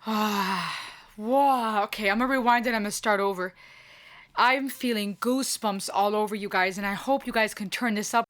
Wow. Okay, I'm gonna rewind and I'm gonna start over. I'm feeling goosebumps all over you guys, and I hope you guys can turn this up.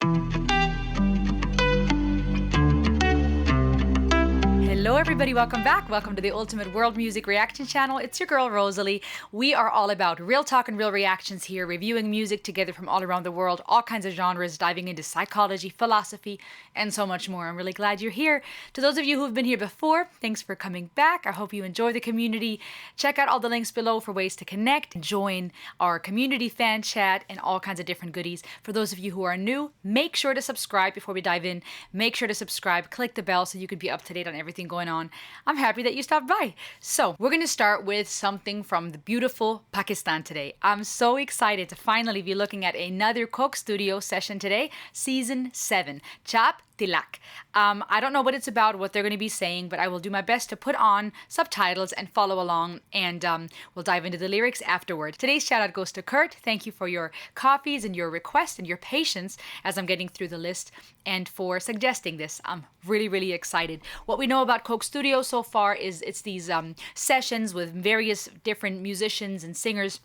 Hello, everybody. Welcome back. Welcome to the Ultimate World Music Reaction Channel. It's your girl, Rosalie. We are all about real talk and real reactions here, reviewing music together from all around the world, all kinds of genres, diving into psychology, philosophy, and so much more. I'm really glad you're here. To those of you who have been here before, thanks for coming back. I hope you enjoy the community. Check out all the links below for ways to connect, join our community fan chat, and all kinds of different goodies. For those of you who are new, make sure to subscribe before we dive in. Make sure to subscribe, click the bell so you can be up to date on everything going on. I'm happy that you stopped by. So we're going to start with something from the beautiful Pakistan today. I'm so excited to finally be looking at another Coke Studio session today, season 7, Chaap Tilak. I don't know what it's about, what they're going to be saying, but I will do my best to put on subtitles and follow along, and we'll dive into the lyrics afterward. Today's shout out goes to Kurt. Thank you for your coffees and your requests and your patience as I'm getting through the list, and for suggesting this. I'm really, really excited. What we know about Coke Studio so far is it's these sessions with various different musicians and singers,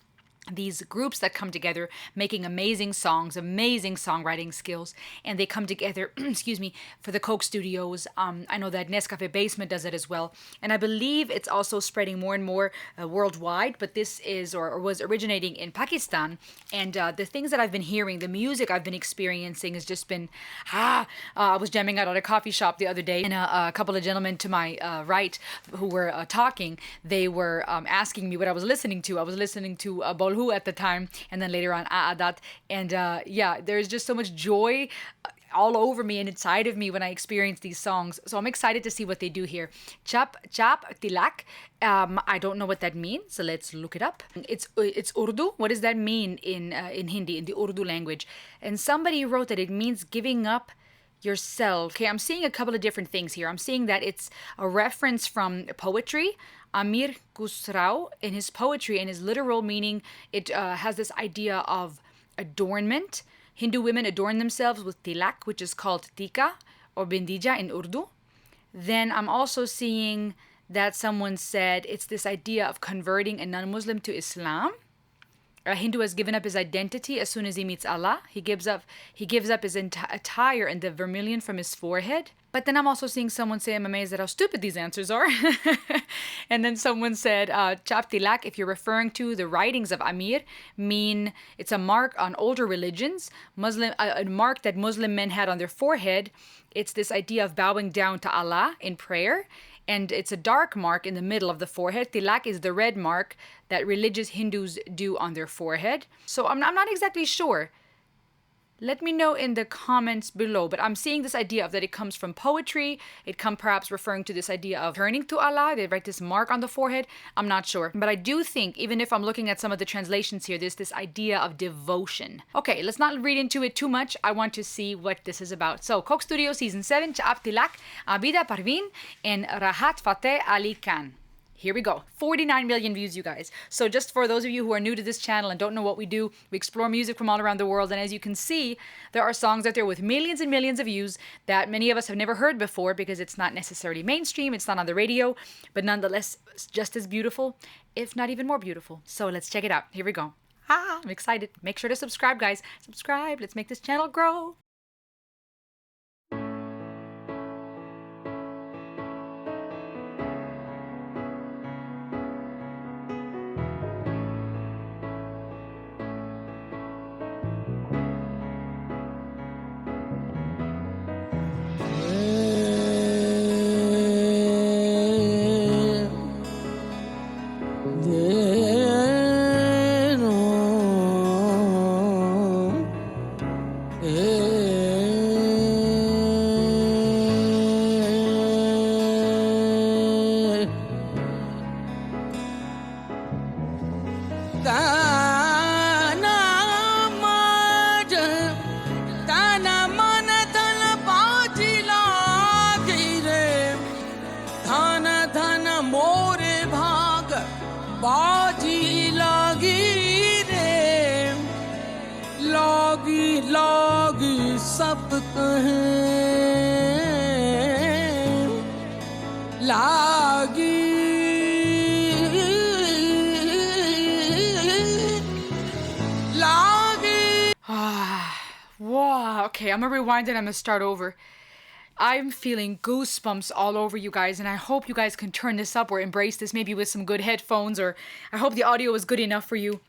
these groups that come together making amazing songs, amazing songwriting skills, and they come together, excuse me, for the Coke Studios. I know that Nescafe Basement does it as well, and I believe it's also spreading more and more worldwide, but this is or was originating in Pakistan, and the things that I've been hearing, the music I've been experiencing has just been, I was jamming out at a coffee shop the other day, and a couple of gentlemen to my right who were talking, they were asking me what I was listening to. I was listening to Bolhu at the time, and then later on Aadat, and yeah, there's just so much joy all over me and inside of me when I experience these songs. So I'm excited to see what they do here. Chaap Tilak. I don't know what that means, so let's look it up. It's Urdu. What does that mean in Hindi, in the Urdu language? And somebody wrote that it means giving up yourself. Okay, I'm seeing a couple of different things here. I'm seeing that it's a reference from poetry. Amir Khusrau, in his poetry and his literal meaning, it has this idea of adornment. Hindu women adorn themselves with tilak, which is called tika or bindija in Urdu. Then I'm also seeing that someone said it's this idea of converting a non-Muslim to Islam. A Hindu has given up his identity as soon as he meets Allah. He gives up his attire and the vermilion from his forehead. But then I'm also seeing someone say, I'm amazed at how stupid these answers are. And then someone said, Chaap Tilak, if you're referring to the writings of Amir, mean it's a mark on older religions, a mark that Muslim men had on their forehead. It's this idea of bowing down to Allah in prayer. And it's a dark mark in the middle of the forehead. Tilak is the red mark that religious Hindus do on their forehead. So I'm not exactly sure. Let me know in the comments below. But I'm seeing this idea of that it comes from poetry. It comes perhaps referring to this idea of turning to Allah. They write this mark on the forehead. I'm not sure. But I do think, even if I'm looking at some of the translations here, there's this idea of devotion. Okay, let's not read into it too much. I want to see what this is about. So, Coke Studio Season 7, Chaap Tilak, Abida, Parveen, and Rahat, Fateh, Ali Khan. Here we go. 49 million views, you guys. So just for those of you who are new to this channel and don't know what we do, we explore music from all around the world. And as you can see, there are songs out there with millions and millions of views that many of us have never heard before because it's not necessarily mainstream, it's not on the radio, but nonetheless, just as beautiful, if not even more beautiful. So let's check it out. Here we go. I'm excited. Make sure to subscribe, guys. Subscribe. Let's make this channel grow. बाजी लागी रे लागी लागी सब कहें लागी Okay, I'm gonna rewind and I'm gonna start over. I'm feeling goosebumps all over you guys, and I hope you guys can turn this up or embrace this maybe with some good headphones, or I hope the audio is good enough for you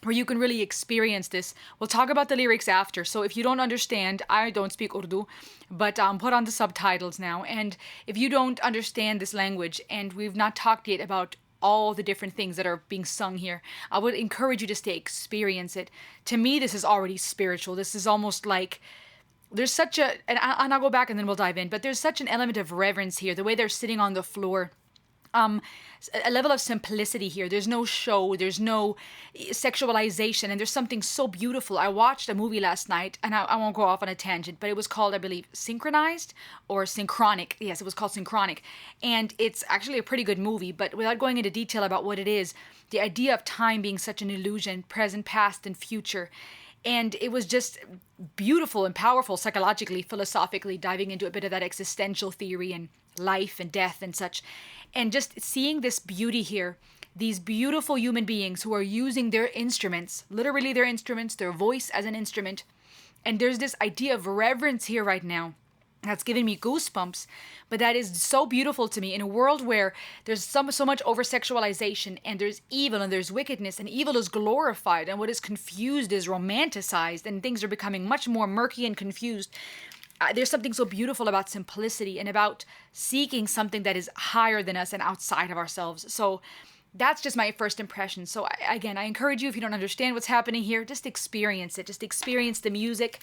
where you can really experience this. We'll talk about the lyrics after, so if you don't understand, I don't speak Urdu, but put on the subtitles now. And if you don't understand this language, and we've not talked yet about all the different things that are being sung here, I would encourage you to stay experience it. To me, this is already spiritual. This is almost like there's such a, and I'll go back and then we'll dive in, but there's such an element of reverence here, the way they're sitting on the floor. A level of simplicity here. There's no show, there's no sexualization, and there's something so beautiful. I watched a movie last night, and I won't go off on a tangent, but it was called, I believe, Synchronized or Synchronic. Yes, it was called Synchronic. And it's actually a pretty good movie, but without going into detail about what it is, the idea of time being such an illusion, present, past, and future. And it was just beautiful and powerful psychologically, philosophically, diving into a bit of that existential theory and life and death and such. And just seeing this beauty here, these beautiful human beings who are using their instruments, literally their instruments, their voice as an instrument. And there's this idea of reverence here right now that's giving me goosebumps, but that is so beautiful to me in a world where there's so much over-sexualization, and there's evil and there's wickedness, and evil is glorified, and what is confused is romanticized, and things are becoming much more murky and confused. There's something so beautiful about simplicity and about seeking something that is higher than us and outside of ourselves. So that's just my first impression. So again, I encourage you, if you don't understand what's happening here, just experience it. Just experience the music.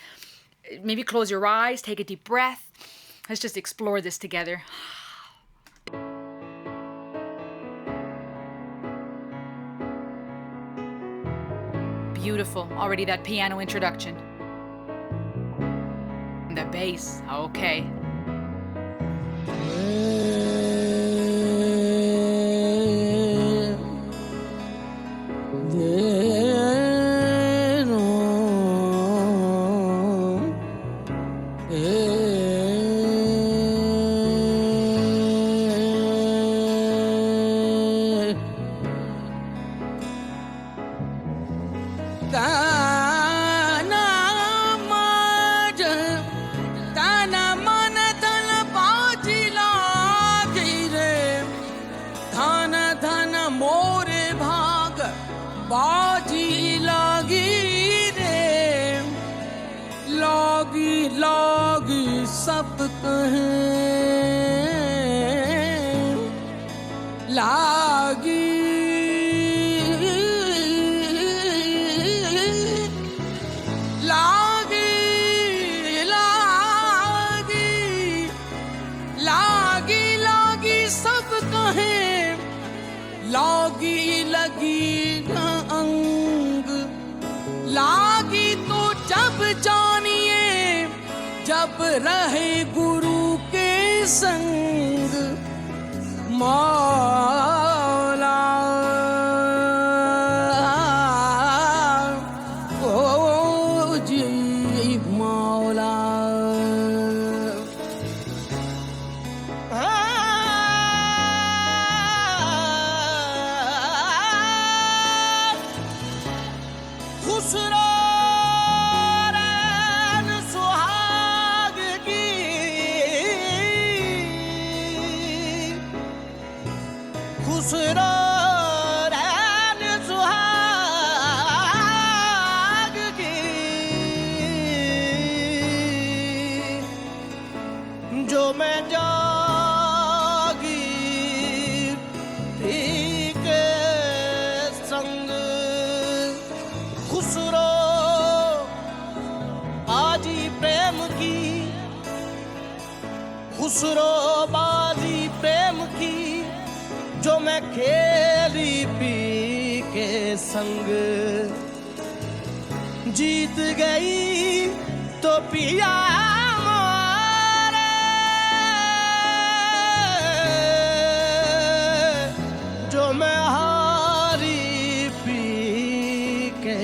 Maybe close your eyes, take a deep breath. Let's just explore this together. Beautiful. Already that piano introduction. The bass. Okay. सब कहें लागी लागी लागी लागी लागी सब कहें लागी लगी न अंग लागी तो जब जानिए जब रहे गुरु के संग मौला ओ जी मौला खुसरो खुसरो रैन सुहाग की जो मैं जागी थी के संग खुसरो आजी प्रेम की खुसरो बाजी प्रेम की जो मैं खेली पी के संग जीत गई तो पिया मोरे जो मैं हारी पी के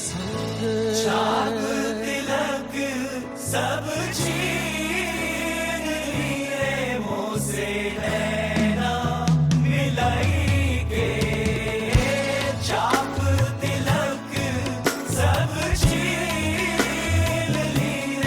संग चाप तिलक सब छीन लिए मुझसे चाप तिलक सब छीन लिए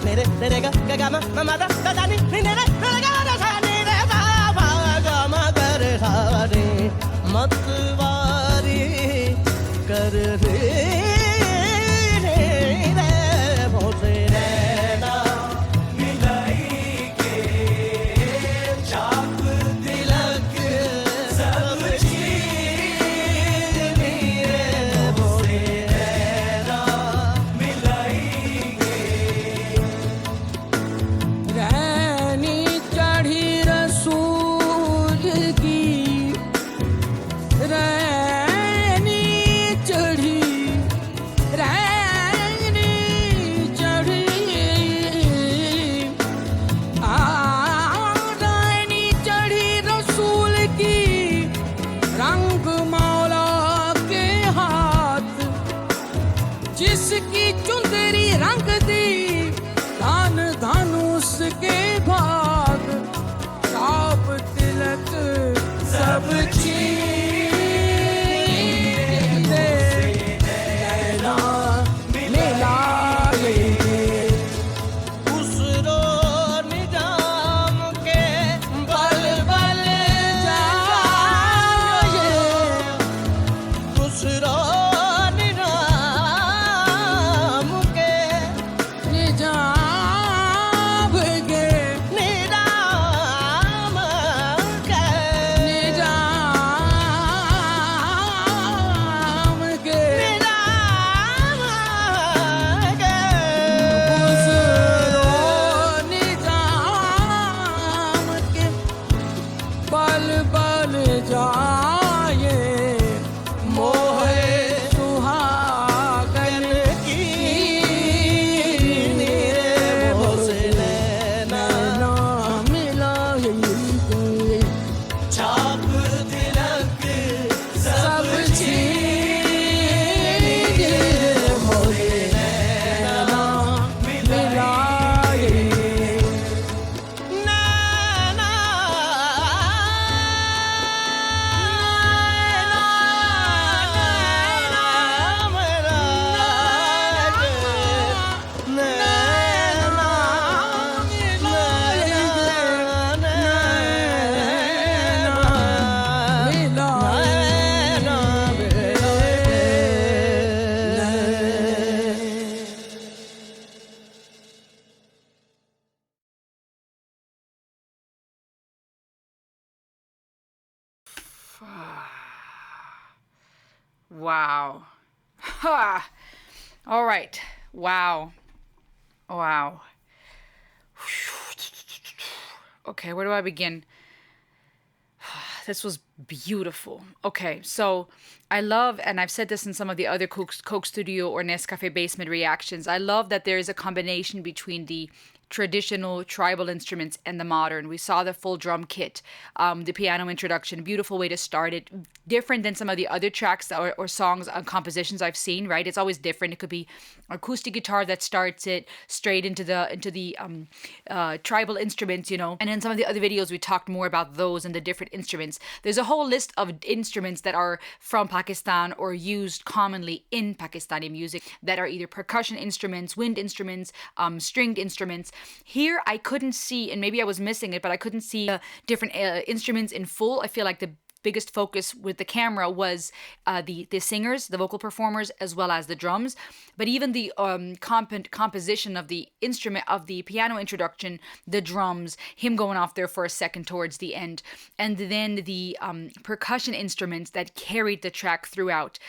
ni re re ga ga ma ma da da ni ni re re ga da sa ni re sa pa ga ma ga re sa re matwari kar re Wow. Ha. All right. Wow. Wow. Okay, where do I begin? This was beautiful. Okay, so I love, and I've said this in some of the other Coke Studio or Nescafe Basement reactions, I love that there is a combination between the traditional tribal instruments and the modern. We saw the full drum kit, the piano introduction, beautiful way to start it. Different than some of the other tracks or songs and compositions I've seen, right? It's always different. It could be acoustic guitar that starts it straight into the tribal instruments, you know. And in some of the other videos, we talked more about those and the different instruments. There's a whole list of instruments that are from Pakistan or used commonly in Pakistani music that are either percussion instruments, wind instruments, stringed instruments. Here, I couldn't see, and maybe I was missing it, but I couldn't see different instruments in full. I feel like the biggest focus with the camera was the singers, the vocal performers, as well as the drums. But even the composition of the instrument, of the piano introduction, the drums, him going off there for a second towards the end, and then the percussion instruments that carried the track throughout,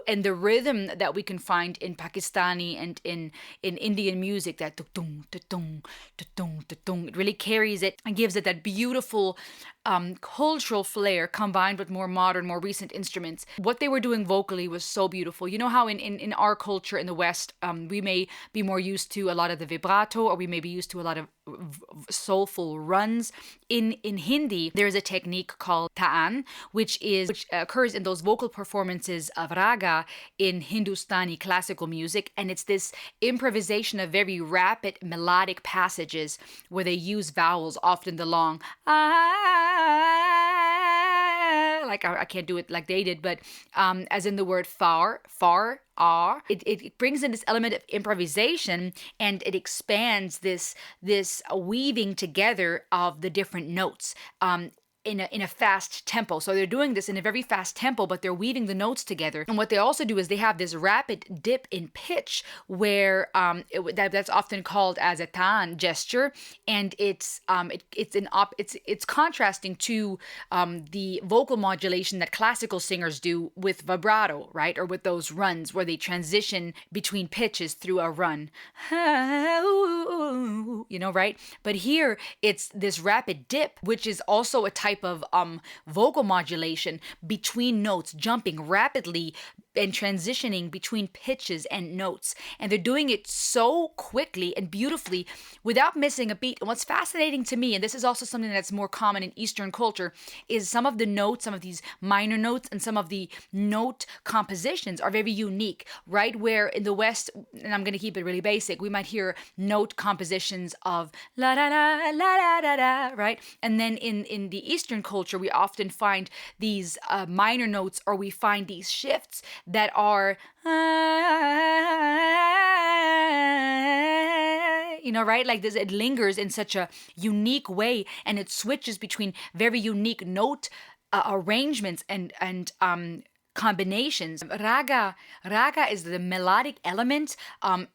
and the rhythm that we can find in Pakistani and in Indian music, that tung tung tung tung, it really carries it and gives it that beautiful cultural flair combined with more modern, more recent instruments. What they were doing vocally was so beautiful. You know how in our culture in the West, we may be more used to a lot of the vibrato, or we may be used to a lot of soulful runs. In Hindi, there is a technique called ta'an, which occurs in those vocal performances of raga in Hindustani classical music, and it's this improvisation of very rapid melodic passages where they use vowels, often the long like I can't do it like they did, but as in the word far, ah. It brings in this element of improvisation, and it expands this weaving together of the different notes. In a fast tempo. So they're doing this in a very fast tempo, but they're weaving the notes together. And what they also do is they have this rapid dip in pitch where that's often called as a tan gesture, and it's contrasting to the vocal modulation that classical singers do with vibrato, right? Or with those runs where they transition between pitches through a run. Right? But here it's this rapid dip, which is also a type of vocal modulation between notes, jumping rapidly and transitioning between pitches and notes. And they're doing it so quickly and beautifully without missing a beat. And what's fascinating to me, and this is also something that's more common in Eastern culture, is some of the notes, some of these minor notes and some of the note compositions are very unique, right? Where in the West, and I'm going to keep it really basic, we might hear note compositions of la la la la la la la, right? And then in the Eastern culture, we often find these minor notes, or we find these shifts that are, right? Like this, it lingers in such a unique way, and it switches between very unique note arrangements and combinations. Raga is the melodic element.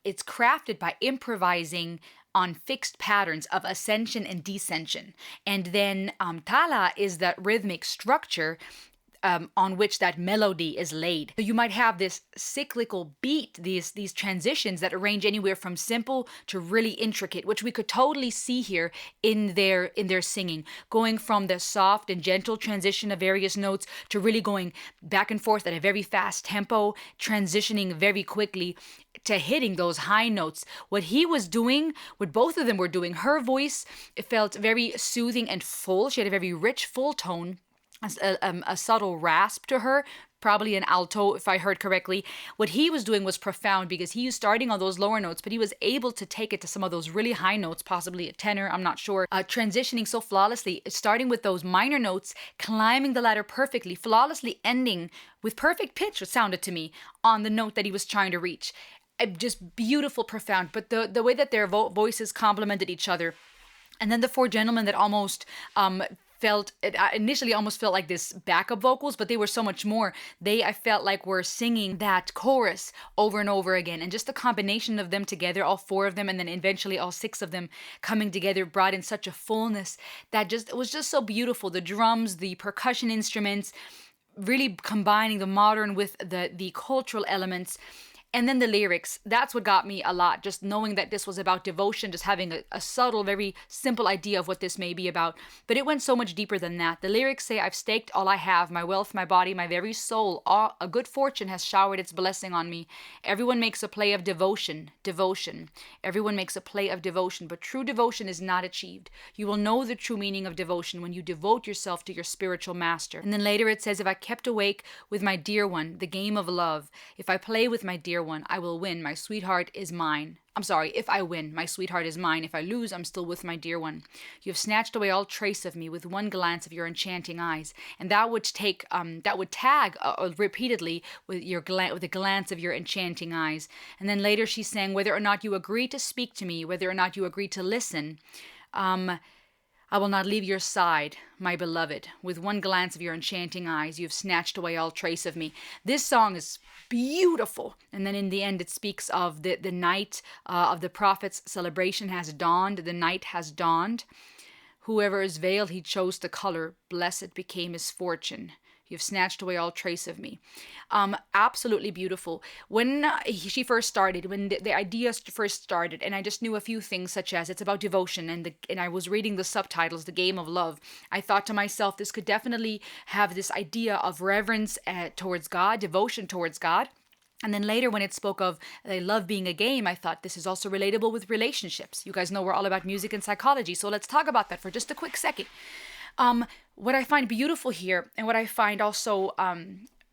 It's crafted by improvising on fixed patterns of ascension and descension. And then tala is that rhythmic structure on which that melody is laid. So you might have this cyclical beat, these transitions that range anywhere from simple to really intricate, which we could totally see here in their singing, going from the soft and gentle transition of various notes to really going back and forth at a very fast tempo, transitioning very quickly to hitting those high notes. What he was doing, what both of them were doing, her voice, it felt very soothing and full. She had a very rich, full tone, a subtle rasp to her, probably an alto if I heard correctly. What he was doing was profound because he was starting on those lower notes, but he was able to take it to some of those really high notes, possibly a tenor, I'm not sure, transitioning so flawlessly, starting with those minor notes, climbing the ladder perfectly, flawlessly ending with perfect pitch, it sounded to me, on the note that he was trying to reach. Just beautiful, profound, but the way that their voices complemented each other. And then the four gentlemen that almost initially almost felt like this backup vocals, but they were so much more. I felt like were singing that chorus over and over again. And just the combination of them together, all four of them, and then eventually all six of them coming together, brought in such a fullness that it was just so beautiful. The drums, the percussion instruments, really combining the modern with the cultural elements. And then the lyrics, that's what got me a lot. Just knowing that this was about devotion, just having a subtle, very simple idea of what this may be about. But it went so much deeper than that. The lyrics say, I've staked all I have, my wealth, my body, my very soul. A good fortune has showered its blessing on me. Everyone makes a play of devotion. Everyone makes a play of devotion, but true devotion is not achieved. You will know the true meaning of devotion when you devote yourself to your spiritual master. And then later it says, if I kept awake with my dear one, the game of love, if I play with my dear one, I will win. My sweetheart is mine. I'm sorry, if I win, my sweetheart is mine. If I lose, I'm still with my dear one. You have snatched away all trace of me with one glance of your enchanting eyes. And that would tag repeatedly with the glance of your enchanting eyes. And then later she sang, whether or not you agree to speak to me, whether or not you agree to listen, I will not leave your side, my beloved. With one glance of your enchanting eyes, you have snatched away all trace of me. This song is beautiful. And then in the end, it speaks of the night of the prophet's celebration has dawned. The night has dawned. Whoever is veiled, he chose the color. Blessed became his fortune. You've snatched away all trace of me. Absolutely beautiful. When she first started, when the idea first started, and I just knew a few things such as it's about devotion, and I was reading the subtitles, The Game of Love, I thought to myself, this could definitely have this idea of reverence towards God, devotion towards God. And then later when it spoke of love being a game, I thought this is also relatable with relationships. You guys know we're all about music and psychology, so let's talk about that for just a quick second. What I find beautiful here, and what I find also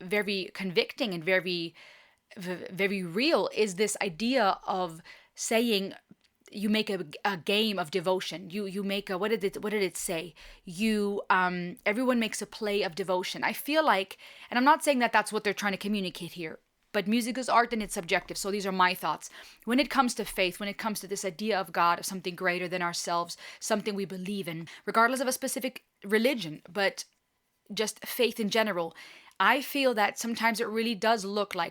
very convicting and very, very real, is this idea of saying you make a game of devotion. You make a, what did it say? Everyone makes a play of devotion. I feel like, and I'm not saying that that's what they're trying to communicate here, But music is art and it's subjective. So these are my thoughts. When it comes to faith, when it comes to this idea of God, of something greater than ourselves, something we believe in, regardless of a specific religion, but just faith in general, I feel that sometimes it really does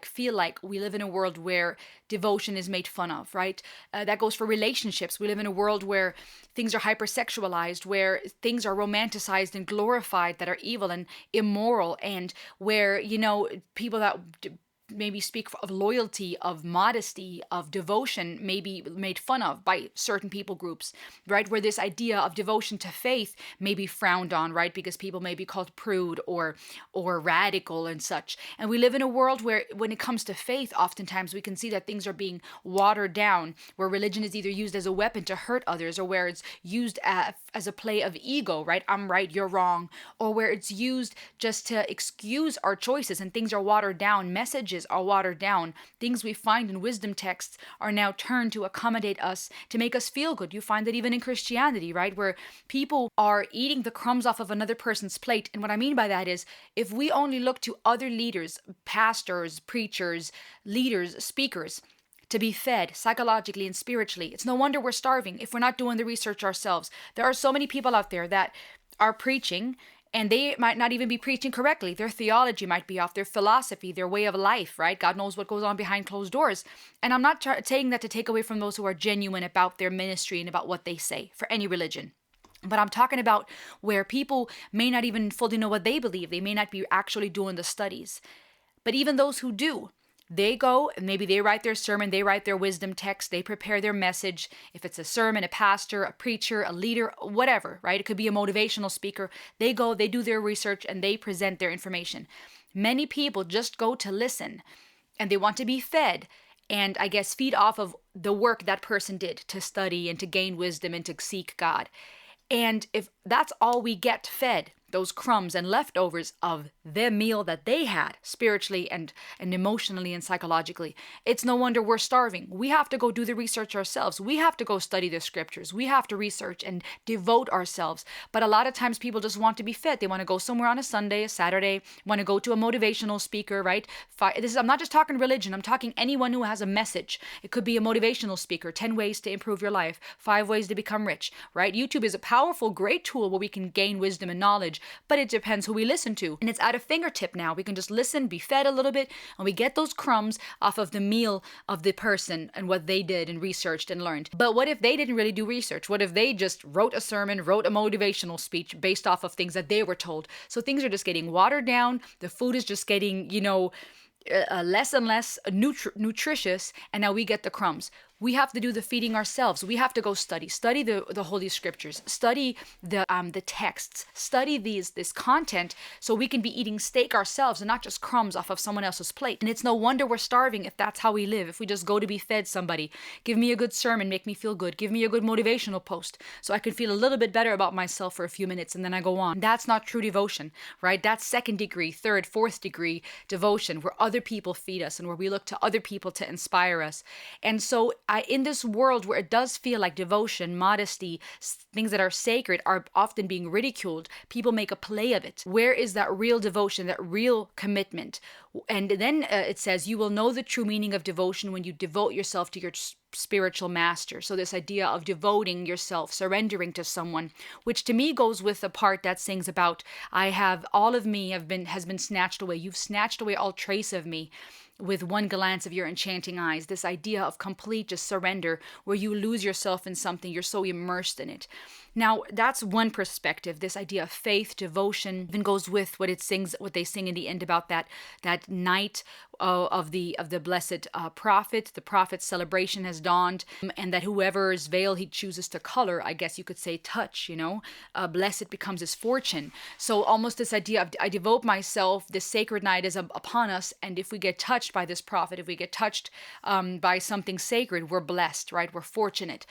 feel like we live in a world where devotion is made fun of, right? That goes for relationships. We live in a world where things are hypersexualized, where things are romanticized and glorified that are evil and immoral, and where, people that maybe speak of loyalty, of modesty, of devotion, may be made fun of by certain people groups, right? Where this idea of devotion to faith may be frowned on, right? Because people may be called prude or radical and such. And we live in a world where, when it comes to faith, oftentimes we can see that things are being watered down, where religion is either used as a weapon to hurt others, or where it's used as a play of ego, right? I'm right, you're wrong, or where it's used just to excuse our choices, and things are watered down, messages are watered down. Things we find in wisdom texts are now turned to accommodate us, to make us feel good. You find that even in Christianity, right? Where people are eating the crumbs off of another person's plate. And what I mean by that is, if we only look to other leaders, pastors, preachers, leaders, speakers, to be fed psychologically and spiritually, it's no wonder we're starving if we're not doing the research ourselves. There are so many people out there that are preaching, and they might not even be preaching correctly. Their theology might be off, their philosophy, their way of life, right? God knows what goes on behind closed doors. And I'm not saying that to take away from those who are genuine about their ministry and about what they say for any religion. But I'm talking about where people may not even fully know what they believe. They may not be actually doing the studies. But even those who do, they go and maybe they write their sermon, they write their wisdom text, they prepare their message. If it's a sermon, a pastor, a preacher, a leader, whatever, right? It could be a motivational speaker. They go, they do their research, and they present their information. Many people just go to listen, and they want to be fed, and I guess feed off of the work that person did to study and to gain wisdom and to seek God. And if that's all we get fed, those crumbs and leftovers of their meal that they had spiritually and emotionally and psychologically, it's no wonder we're starving. We have to go do the research ourselves. We have to go study the scriptures. We have to research and devote ourselves. But a lot of times people just want to be fed. They want to go somewhere on a Sunday, a Saturday, want to go to a motivational speaker, right? I'm not just talking religion. I'm talking anyone who has a message. It could be a motivational speaker, 10 ways to improve your life, 5 ways to become rich, right? YouTube is a powerful, great tool where we can gain wisdom and knowledge, but it depends who we listen to. And it's at a fingertip now. We can just listen, be fed a little bit, and we get those crumbs off of the meal of the person and what they did and researched and learned. But what if they didn't really do research? What if they just wrote a sermon, wrote a motivational speech based off of things that they were told? So things are just getting watered down. The food is just getting, less and less nutritious, and now we get the crumbs. We have to do the feeding ourselves. We have to go study the Holy Scriptures, study the texts, study this content, so we can be eating steak ourselves and not just crumbs off of someone else's plate. And it's no wonder we're starving if that's how we live. If we just go to be fed somebody, give me a good sermon, make me feel good, give me a good motivational post, so I can feel a little bit better about myself for a few minutes, and then I go on. That's not true devotion, right? That's 2nd degree, 3rd, 4th degree devotion, where other people feed us and where we look to other people to inspire us. And so in this world where it does feel like devotion, modesty, things that are sacred are often being ridiculed, people make a play of it. Where is that real devotion, that real commitment? And then it says, you will know the true meaning of devotion when you devote yourself to your spiritual master. So this idea of devoting yourself, surrendering to someone, which to me goes with the part that sings about, I have all of me has been snatched away. You've snatched away all trace of me with one glance of your enchanting eyes. This idea of complete just surrender, where you lose yourself in something, you're so immersed in it. Now, that's one perspective. This idea of faith, devotion, even goes with what they sing in the end about that night of the blessed prophet. The prophet's celebration has dawned, and that whoever's veil he chooses to color, I guess you could say touch, blessed becomes his fortune. So almost this idea of, I devote myself, this sacred night is upon us, and if we get touched by this prophet, if we get touched by something sacred, we're blessed, right? We're fortunate.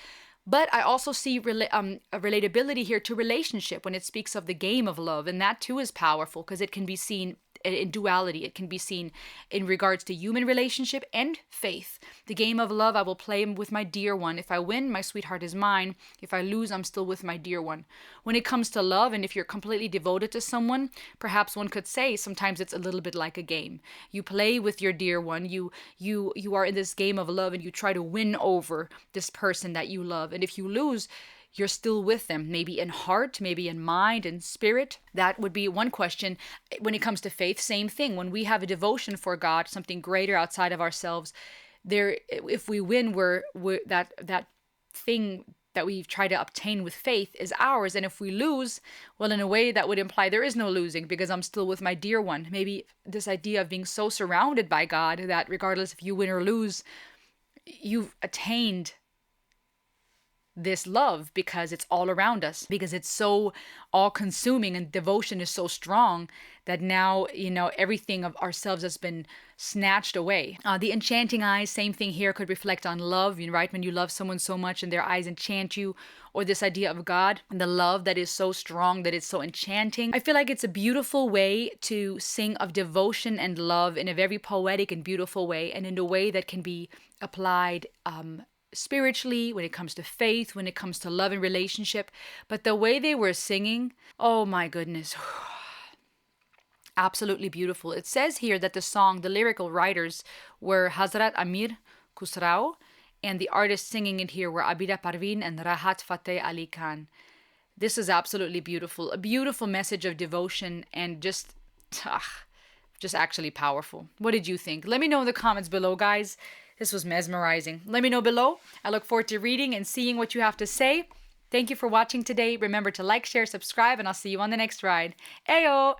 But I also see a relatability here to relationship when it speaks of the game of love. And that too is powerful, because it can be seen in duality. It can be seen in regards to human relationship and faith. The game of love, I will play with my dear one. If I win, my sweetheart is mine. If I lose, I'm still with my dear one. When it comes to love, and if you're completely devoted to someone, perhaps one could say sometimes it's a little bit like a game. You play with your dear one. You are in this game of love, and you try to win over this person that you love. And if you lose, you're still with them, maybe in heart, maybe in mind and spirit. That would be one question. When it comes to faith, same thing. When we have a devotion for God, something greater outside of ourselves, there, if we win, we're that thing that we try to obtain with faith is ours. And if we lose, well, in a way that would imply there is no losing, because I'm still with my dear one. Maybe this idea of being so surrounded by God that regardless if you win or lose, you've attained this love because it's all around us, because it's so all consuming, and devotion is so strong that now, everything of ourselves has been snatched away. The enchanting eyes, same thing here, could reflect on love, right? When you love someone so much and their eyes enchant you, or this idea of God and the love that is so strong that it's so enchanting. I feel like it's a beautiful way to sing of devotion and love in a very poetic and beautiful way, and in a way that can be applied spiritually, when it comes to faith, when it comes to love and relationship. But the way they were singing, oh my goodness, absolutely beautiful. It says here that the lyrical writers were Hazrat Amir Khusrau, and the artists singing it here were Abida Parveen and Rahat Fateh Ali Khan. This is absolutely beautiful. A beautiful message of devotion, and just actually powerful. What did you think? Let me know in the comments below, guys. This was mesmerizing. Let me know below. I look forward to reading and seeing what you have to say. Thank you for watching today. Remember to like, share, subscribe, and I'll see you on the next ride. Ayo!